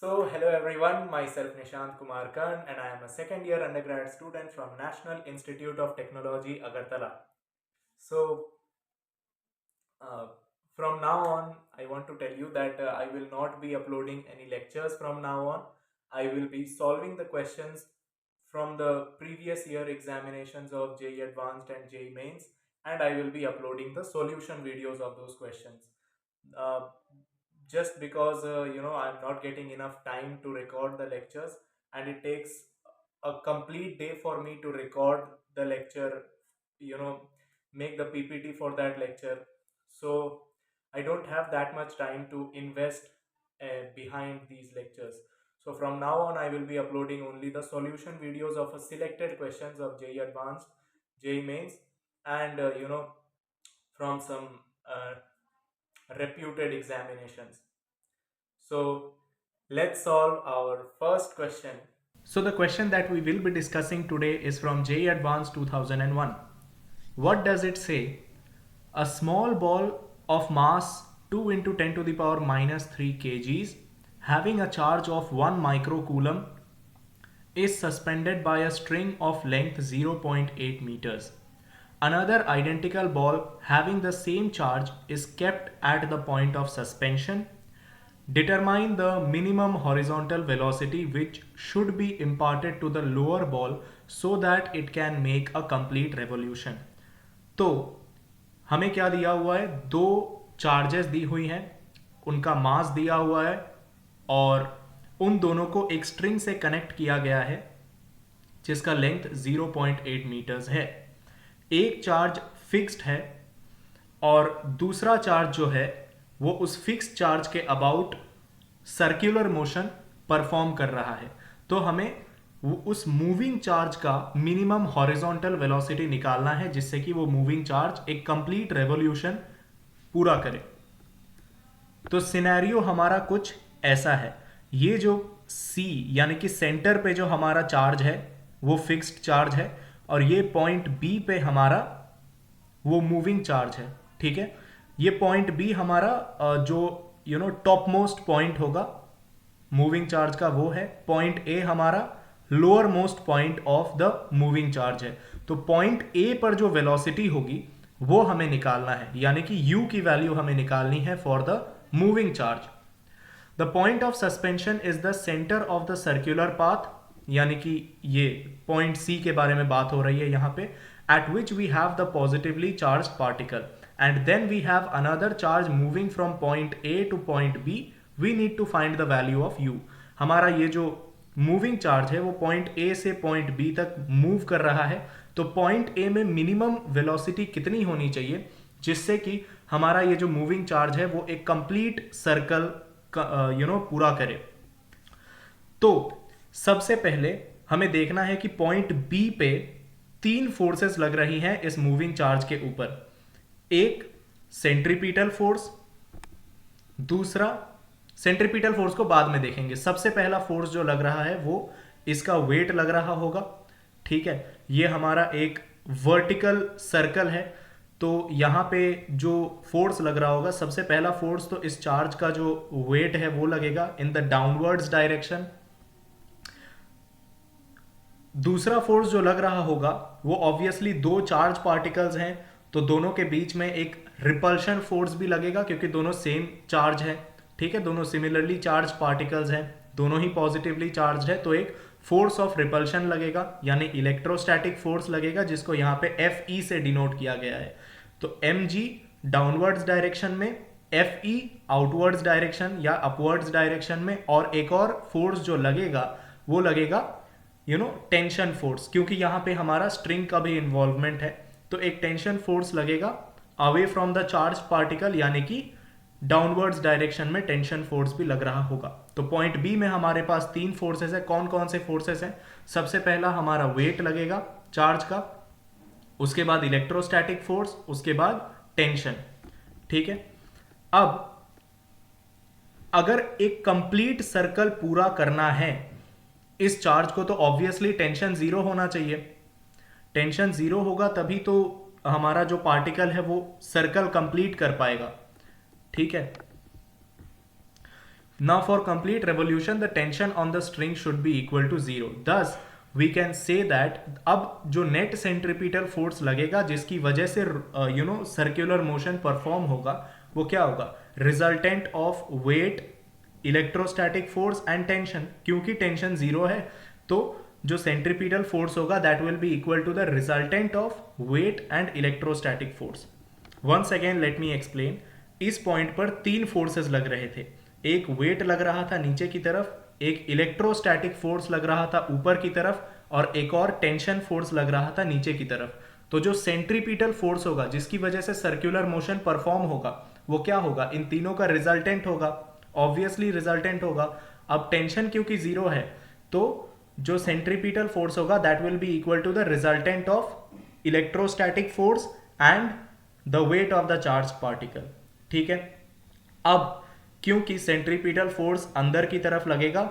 Hello everyone, myself Nishant Kumar Khan and I am a second year undergrad student from National Institute of Technology, Agartala. So, uh, from now on, I want to tell you that I will not be uploading any lectures from now on. I will be solving the questions from the previous year examinations of JEE Advanced and JEE Mains, and I will be uploading the solution videos of those questions. Uh, just because I'm not getting enough time to record the lectures, and it takes a complete day for me to record the lecture, you know, make the PPT for that lecture. So I don't have that much time to invest behind these lectures. So from now on, I will be uploading only the solution videos of a selected questions of JEE Advanced, JEE Mains, and from some uh, reputed examinations. So let's solve our first question. So the question that we will be discussing today is from JEE Advanced 2001. What does it say? A small ball of mass 2 into 10 to the power minus 3 kgs having a charge of 1 microcoulomb is suspended by a string of length 0.8 meters. Another identical ball having the same charge is kept at the point of suspension. Determine the minimum horizontal velocity which should be imparted to the lower ball so that it can make a complete revolution. तो हमें क्या दिया हुआ है? दो charges दी हुई हैं, उनका मास दिया हुआ है और उन दोनों को एक स्ट्रिंग से कनेक्ट किया गया है जिसका लेंथ 0.8 मीटर्स है. एक चार्ज फिक्स्ड है और दूसरा चार्ज जो है वो उस फिक्स्ड चार्ज के अबाउट सर्कुलर मोशन परफॉर्म कर रहा है. तो हमें उस मूविंग चार्ज का मिनिमम हॉरिजॉन्टल वेलोसिटी निकालना है जिससे कि वो मूविंग चार्ज एक कंप्लीट रेवोल्यूशन पूरा करे. तो सिनेरियो हमारा कुछ ऐसा है. ये जो C यानी कि सेंटर पे जो हमारा चार्ज है वो फिक्स्ड चार्ज है और ये पॉइंट B पे हमारा वो मूविंग चार्ज है. ठीक है, ये पॉइंट B हमारा जो टॉप मोस्ट पॉइंट होगा मूविंग चार्ज का वो है. पॉइंट A हमारा lower most point of the moving charge है. तो पॉइंट A पर जो वेलोसिटी होगी वो हमें निकालना है, यानी कि U की वैल्यू हमें निकालनी है for the moving charge. The point of suspension is the centre of the circular path, यानी कि ये पॉइंट C के बारे में बात हो रही है यहां पे. At which we have the positively charge particle and then we have another charge moving from point A to point B. We need to find the value of U. हमारा ये जो मूविंग चार्ज है वो point A से point B तक move कर रहा है. तो पॉइंट A में मिनिमम वेलोसिटी कितनी होनी चाहिए जिससे कि हमारा ये जो मूविंग चार्ज है वो एक कंप्लीट सर्कल पूरा करे. तो सबसे पहले हमें देखना है कि पॉइंट B पे तीन फोर्सेस लग रही हैं इस मूविंग चार्ज के ऊपर. एक सेंट्रीपिटल फोर्स, दूसरा सेंट्रीपिटल फोर्स को बाद में देखेंगे. सबसे पहला फोर्स जो लग रहा है वो इसका वेट लग रहा होगा. ठीक है, ये हमारा एक वर्टिकल सर्कल है. तो यहां पे जो फोर्स लग रहा होगा, सबसे पहला फोर्स तो इस चार्ज का जो वेट है वो लगेगा इन द डाउनवर्ड्स डायरेक्शन. दूसरा फोर्स जो लग रहा होगा वो ऑब्वियसली दो चार्ज पार्टिकल्स हैं तो दोनों के बीच में एक रिपल्शन फोर्स भी लगेगा क्योंकि दोनों सेम चार्ज है. ठीक है, दोनों सिमिलरली चार्ज पार्टिकल्स हैं, दोनों ही पॉजिटिवली चार्ज है. तो एक फोर्स ऑफ रिपल्शन लगेगा यानी इलेक्ट्रोस्टैटिक फोर्स लगेगा जिसको यहाँ पे Fe से डिनोट किया गया है. तो mg डाउनवर्ड्स डायरेक्शन में, Fe आउटवर्ड्स डायरेक्शन या अपवर्ड्स डायरेक्शन में, और एक और फोर्स जो लगेगा वो लगेगा टेंशन फोर्स, क्योंकि यहां पे हमारा स्ट्रिंग का भी इन्वॉल्वमेंट है. तो एक टेंशन फोर्स लगेगा away from the charge particle, यानी कि डाउनवर्ड्स डायरेक्शन में टेंशन फोर्स भी लग रहा होगा. तो पॉइंट बी में हमारे पास तीन फोर्सेस है. कौन कौन से फोर्सेस हैं? सबसे पहला हमारा वेट लगेगा चार्ज का, उसके बाद इलेक्ट्रोस्टैटिक फोर्स, उसके बाद टेंशन. ठीक है, अब अगर एक कंप्लीट सर्कल पूरा करना है इस चार्ज को तो ऑब्वियसली टेंशन जीरो होना चाहिए. टेंशन जीरो होगा तभी तो हमारा जो पार्टिकल है वो सर्कल कंप्लीट कर पाएगा. ठीक है, Now for complete revolution, the tension on the string should be equal to 0. Thus, we can say that अब जो net centripetal force लगेगा जिसकी वजह से circular motion perform होगा, वो क्या होगा? Resultant of weight, electrostatic force and tension. क्योंकि tension 0 है, तो जो centripetal force होगा that will be equal to the resultant of weight and electrostatic force. Once again let me explain. इस पॉइंट पर तीन फोर्सेस लग रहे थे. एक वेट लग रहा था नीचे की तरफ, एक इलेक्ट्रोस्टैटिक फोर्स लग रहा था ऊपर की तरफ, और एक और टेंशन फोर्स लग रहा था नीचे की तरफ. तो जो सेंट्रीपिटल फोर्स होगा जिसकी वजह से सर्कुलर मोशन परफॉर्म होगा, वो क्या होगा? इन तीनों का रिजल्टेंट होगा, ऑब्वियसली रिजल्टेंट होगा. अब टेंशन क्योंकि जीरो है, तो जो सेंट्रीपिटल फोर्स होगा that will be equal to the resultant of electrostatic force and the weight of the charge particle. ठीक है. अब क्योंकि सेंट्रीपिटल फोर्स अंदर की तरफ लगेगा,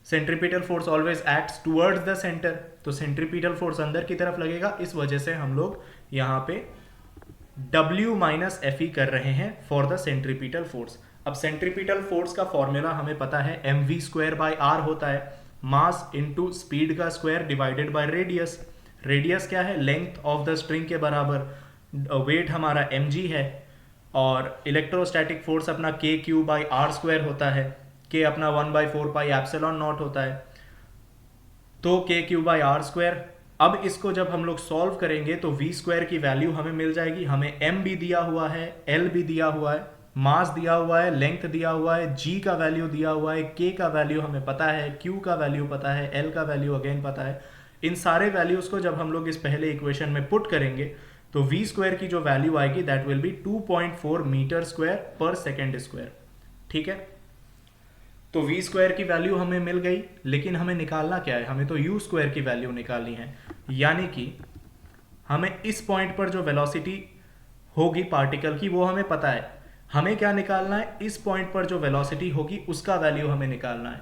centripetal force always acts towards the centre, तो सेंट्रीपिटल फोर्स अंदर की तरफ लगेगा. इस वजह से हम लोग यहाँ पे W माइनस FE कर रहे हैं फॉर द सेंट्रीपिटल फोर्स. अब सेंट्रीपिटल फोर्स का फॉर्मूला हमें पता है, mv स्क्वायर बाई r होता है, मास इनटू स्पीड का square divided by radius. Radius क्या है? लेंथ ऑफ द स्ट्रिंग के बराबर. वेट हमारा mg है, और इलेक्ट्रोस्टैटिक फोर्स अपना के क्यू बाई आर स्क्वायर होता है, के अपना 1/4 पाई एप्सिलॉन नॉट होता है, तो के क्यू बाई आर स्क्वायर. अब इसको जब हम लोग सॉल्व करेंगे तो वी स्क्वायर की वैल्यू हमें मिल जाएगी. हमें एम भी दिया हुआ है, एल भी दिया हुआ है, मास दिया हुआ है, लेंथ दिया हुआ है, जी का वैल्यू दिया हुआ है, के का वैल्यू हमें पता है, क्यू का वैल्यू पता है, एल का वैल्यू अगेन पता है. इन सारे वैल्यूज को जब हम लोग इस पहले इक्वेशन में पुट करेंगे तो वी स्क्वायर की जो वैल्यू आएगी that will be 2.4 metre square पर सेकेंड स्क्वायर. ठीक है. तो वी स्क्वायर की वैल्यू हमें मिल गई, लेकिन हमें निकालना क्या है? हमें तो यू स्क्वायर की वैल्यू निकालनी है. यानी कि हमें इस पॉइंट पर जो वेलोसिटी होगी पार्टिकल की वो हमें पता है. हमें क्या निकालना है? इस पॉइंट पर जो वेलोसिटी होगी उसका वैल्यू हमें निकालना है.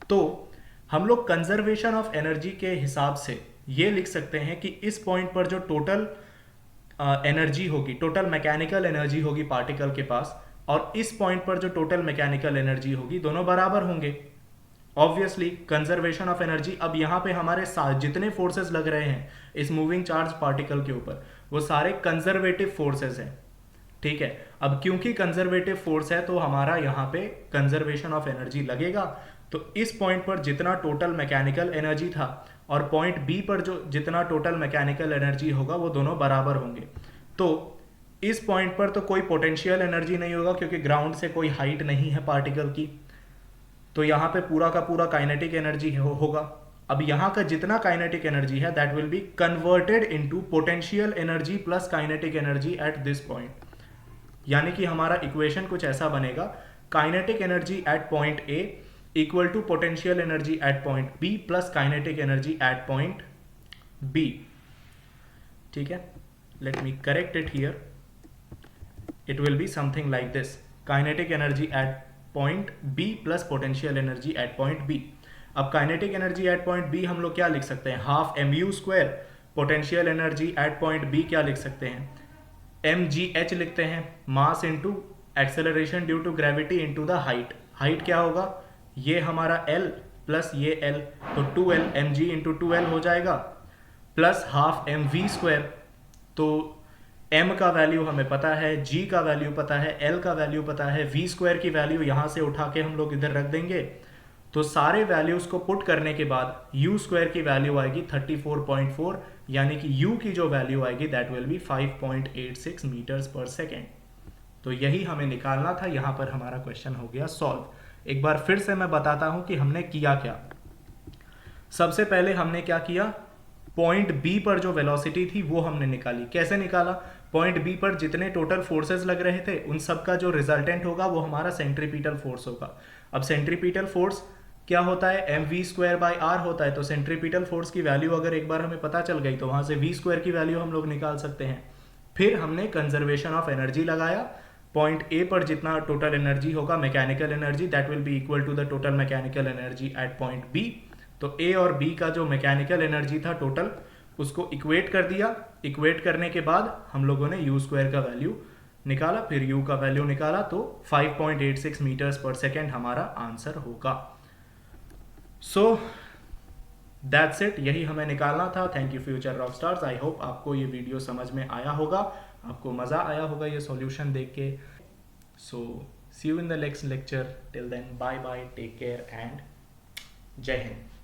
तो हम लोग कंजर्वेशन ऑफ एनर्जी के हिसाब से ये लिख सकते हैं कि इस पॉइंट पर जो टोटल एनर्जी होगी, टोटल मैकेनिकल एनर्जी होगी पार्टिकल के पास, और इस पॉइंट पर जो टोटल मैकेनिकल एनर्जी होगी, दोनों बराबर होंगे. Obviously conservation of energy. अब यहाँ पे हमारे साथ जितने फोर्सेस लग रहे हैं इस मूविंग चार्ज पार्टिकल के ऊपर, वो सारे कंजर्वेटिव फोर्सेस हैं. ठीक है. अब क्योंकि कंजर्वेटिव फोर्स है तो हमारा यहाँ पे कंजर्वेशन ऑफ एनर्जी लगेगा. तो इस पॉइंट पर जितना टोटल मैकेनिकल एनर्जी था और पॉइंट बी पर जो जितना टोटल मैकेनिकल एनर्जी होगा वो दोनों बराबर होंगे. तो इस पॉइंट पर तो कोई पोटेंशियल एनर्जी नहीं होगा क्योंकि ग्राउंड से कोई हाइट नहीं है पार्टिकल की, तो यहाँ पे पूरा का पूरा काइनेटिक एनर्जी होगा. अब यहाँ का जितना काइनेटिक एनर्जी है that will be converted into potential energy plus kinetic energy at this point. यानी कि हमारा इक्वेशन कुछ ऐसा बनेगा, kinetic energy at point A equal to potential energy at point B plus kinetic energy at point B. ठीक है. Let me correct it here. It will be something like this, kinetic energy at point B plus potential energy at point B. अब kinetic energy at point B हम लोग क्या लिख सकते हैं? Half M U square. Potential energy at point B क्या लिख सकते हैं? एम जी एच लिखते हैं, mass into acceleration due to gravity into the height. Height क्या होगा? ये हमारा L प्लस ये L, तो 2L mg इंटू 2L हो जाएगा, plus half M V square. तो m का वैल्यू हमें पता है, g का वैल्यू पता है, l का वैल्यू पता है, v स्क्वायर की वैल्यू यहाँ से उठा के हम लोग इधर रख देंगे. तो सारे वैल्यूज को पुट करने के बाद u स्क्वायर की वैल्यू आएगी 34.4, यानी कि u की जो वैल्यू आएगी दैट विल बी 5.86 मीटर्स पर सेकेंड. तो यही हमें निकालना था. यहाँ पर हमारा क्वेश्चन हो गया सॉल्व. एक बार फिर से मैं बताता हूं कि हमने किया क्या. सबसे पहले हमने क्या किया? पॉइंट बी पर जो वेलोसिटी थी वो हमने निकाली. कैसे निकाला? पॉइंट बी पर जितने टोटल फोर्सेस लग रहे थे उन सब का जो रिजल्टेंट होगा वो हमारा सेंट्रीपिटल फोर्स होगा. अब सेंट्रीपिटल फोर्स क्या होता है? M V square by R होता है. तो सेंट्रीपिटल फोर्स की वैल्यू अगर एक बार हमें पता चल गई तो वहां से वी स्क्वायर की वैल्यू हम लोग निकाल सकते हैं. फिर हमने कंजर्वेशन ऑफ एनर्जी लगाया. पॉइंट ए पर जितना टोटल एनर्जी होगा mechanical energy that will be equal to the total mechanical energy at point B. तो ए और बी का जो मैकेनिकल एनर्जी था टोटल, उसको इक्वेट कर दिया. इक्वेट करने के बाद हम लोगों ने यू स्क्वायर का वैल्यू निकाला, फिर यू का वैल्यू निकाला, तो 5.86 मीटर्स पर सेकेंड हमारा आंसर होगा। सो दैट्स इट, यही हमें निकालना था। Thank you future rock stars. I hope आपको ये वीडियो समझ में आया होगा, आपको मज़ा आया होगा ये सॉल्यूशन देख के। So see you in the next lecture, till then bye bye, take care and Jai Hind.